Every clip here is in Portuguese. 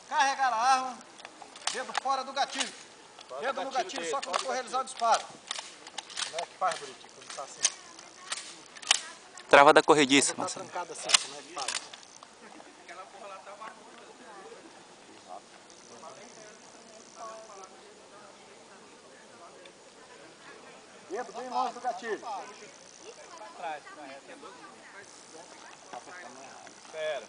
Carregar a arma, dedo fora do gatilho. Dedo no gatilho só quando for realizar o disparo. Como é que faz, Buriti, quando tá assim? Trava da corrediça. Quando tá trancado assim, como é que faz? Aquela porra lá tá uma... Dedo bem longe do gatilho. Pra trás, pra reta. Espera.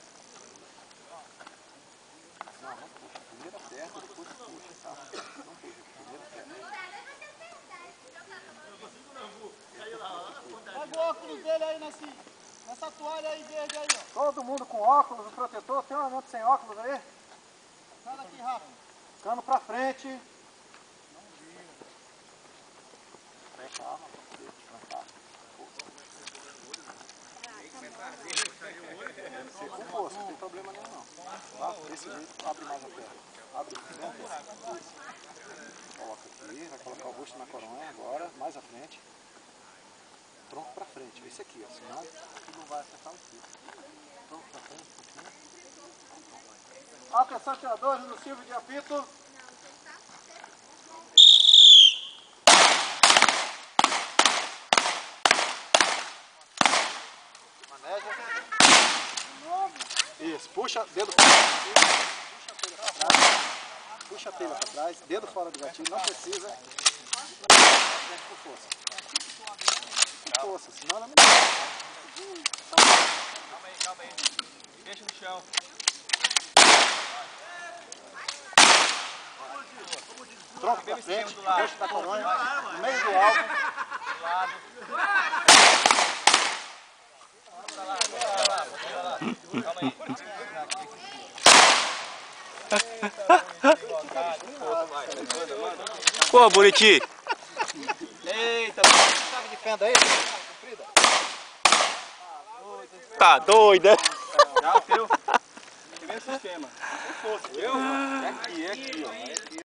Não, não puxa. Primeiro aperta, depois puxa, tá? Não puxa. Primeiro aperta. Pega o óculos dele aí nessa toalha aí verde aí, ó. Todo mundo com óculos, o protetor. Tem um momento sem óculos aí? Sai daqui rápido. Cano pra frente. Não vira. Fecha a arma pra você trancar. Ser com força, não tem problema nenhum não. Tá? Desse jeito, abre mais a perna. Abre bem a perna. Coloca aqui, vai colocar o rosto na coronha agora, mais à frente. Tronco pra frente, esse aqui, ó, senão não vai acertar o fio. Tronco pra frente, um pouquinho. Atenção, atiradores no silvio de apito. Maneja. Isso, puxa, dedo fora do gatilho, puxa a telha pra trás, puxa a telha pra trás, dedo fora do gatilho, não precisa. Com força. Com força, senão ela não vai. Calma aí. Deixa no chão. Tronco pra frente, rosto da coronha, no meio do alvo. Do lado. Calma aí. Pô, Buriti. Eita, sabe de fenda aí? Comprida? Tá doida? Já, teu. Que vem o sistema. Com força, viu? É aqui, ó.